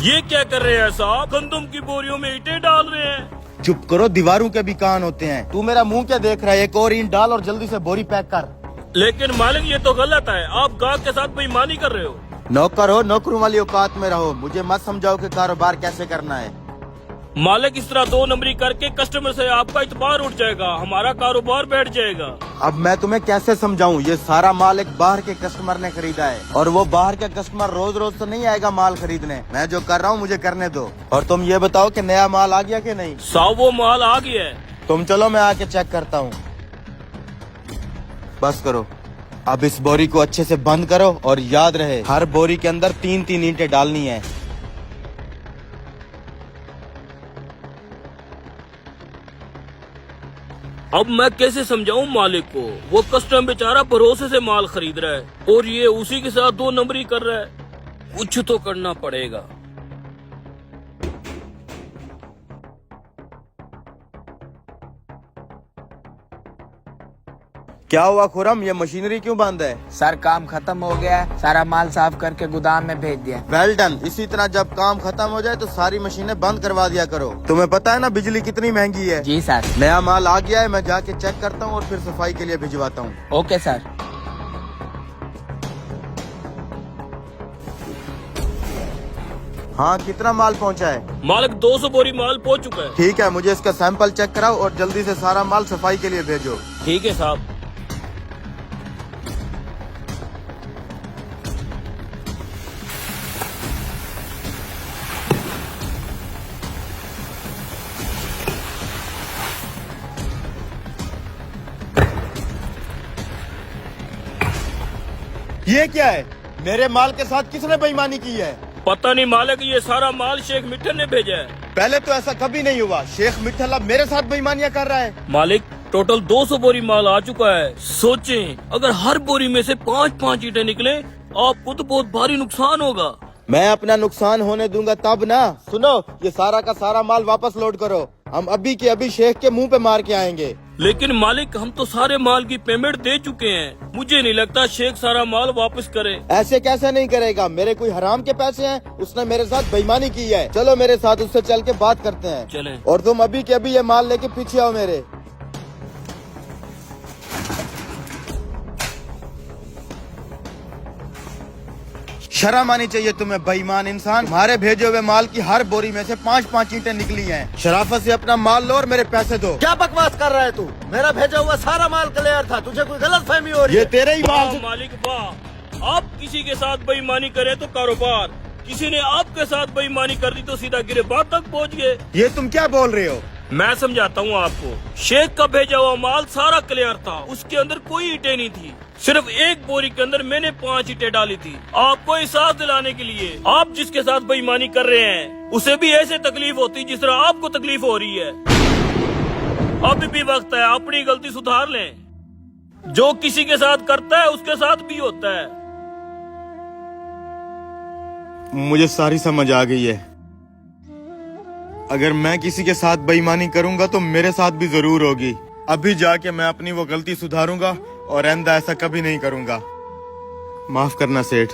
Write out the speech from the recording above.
ये क्या कर रहे हैं साहब? गंदम की बोरियों में ईंटें डाल रहे हैं। चुप करो, दीवारों के भी कान होते हैं। तू मेरा मुंह क्या देख रहा है? एक और ईंट डाल और जल्दी से बोरी पैक कर। लेकिन मालिक ये तो गलत है, आप गाहक के साथ बेईमानी कर रहे हो। नौकर हो, नौकरों वाली औकात में रहो। मुझे मत समझाओ कि कारोबार कैसे करना है। मालिक इस तरह 2 नंबरी करके कस्टमर से आपका इतबार उठ जाएगा, हमारा कारोबार बैठ जाएगा। अब मैं तुम्हें कैसे समझाऊं? ये सारा माल एक बाहर के कस्टमर ने खरीदा है और वो बाहर का कस्टमर रोज रोज तो नहीं आएगा माल खरीदने। मैं जो कर रहा हूँ मुझे करने दो। और तुम ये बताओ कि नया माल आ गया कि नहीं? साहब वो माल आ गया है। तुम चलो, मैं आके चेक करता हूँ। बस करो, अब इस बोरी को अच्छे से बंद करो और याद रहे हर बोरी के अंदर 3-3 ईंटें डालनी है। अब मैं कैसे समझाऊं मालिक को? वो कस्टमर बेचारा भरोसे से माल खरीद रहा है और ये उसी के साथ 2 नंबरी कर रहा है। कुछ तो करना पड़ेगा। क्या हुआ खुरम, ये मशीनरी क्यों बंद है? सर काम खत्म हो गया है, सारा माल साफ करके गोदाम में भेज दिया। Well done. इसी तरह जब काम खत्म हो जाए तो सारी मशीनें बंद करवा दिया करो। तुम्हें पता है ना बिजली कितनी महंगी है। जी सर। नया माल आ गया है, मैं जाके चेक करता हूँ और फिर सफाई के लिए भिजवाता हूँ। Okay sir. हाँ, कितना माल पहुँचा है? मालिक 200 बोरी माल पहुंच चुका है। ठीक है, मुझे इसका सैंपल चेक कराओ और जल्दी से सारा माल सफाई के लिए भेजो। ठीक है साहब। ये क्या है? मेरे माल के साथ किसने बेईमानी की है? पता नहीं मालिक, ये सारा माल शेख मिठन ने भेजा है। पहले तो ऐसा कभी नहीं हुआ। शेख मिठल अब मेरे साथ बेईमानियां कर रहा है। मालिक टोटल 200 बोरी माल आ चुका है। सोचें अगर हर बोरी में से 5-5 ईंटें निकले, आपको तो बहुत भारी नुकसान होगा। मैं अपना नुकसान होने दूंगा तब ना। सुनो, ये सारा का सारा माल वापस लोड करो। हम अभी के अभी शेख के मुंह पे मार के आएंगे। लेकिन मालिक हम तो सारे माल की पेमेंट दे चुके हैं। मुझे नहीं लगता शेख सारा माल वापस करे। ऐसे कैसे नहीं करेगा? मेरे कोई हराम के पैसे हैं? उसने मेरे साथ बेईमानी की है। चलो मेरे साथ, उससे चल के बात करते हैं। चलें। और तुम अभी के अभी ये माल लेके पीछे आओ मेरे। शर्म आनी चाहिए तुम्हें बेईमान इंसान। तुम्हारे भेजे हुए माल की हर बोरी में से 5-5 ईंटें निकली हैं। शराफत से अपना माल लो और मेरे पैसे दो। क्या बकवास कर रहा है तू? मेरा भेजा हुआ सारा माल क्लियर था, तुझे कोई गलतफहमी हो रही है? ये तेरे ही माल से... मालिक वाह, आप किसी के साथ बेईमानी करे तो कारोबार, किसी ने आपके साथ बेईमानी कर दी तो सीधा गिरफ्तार तक पहुंच गए। ये तुम क्या बोल रहे हो? मैं समझाता हूँ आपको। शेख का भेजा हुआ माल सारा क्लियर था, उसके अंदर कोई ईंटें नहीं थी। सिर्फ एक बोरी के अंदर मैंने 5 ईंटें डाली थी। आपको एहसास दिलाने के लिए, आप जिसके साथ बेईमानी कर रहे हैं उसे भी ऐसे तकलीफ होती जिस तरह आपको तकलीफ हो रही है। अभी भी वक्त है, अपनी गलती सुधार लें। जो किसी के साथ करता है उसके साथ भी होता है। मुझे सारी समझ आ गई है। अगर मैं किसी के साथ बेईमानी करूंगा तो मेरे साथ भी जरूर होगी। अभी जाके मैं अपनी वो गलती सुधारूंगा और आइंदा ऐसा कभी नहीं करूंगा। माफ करना सेठ।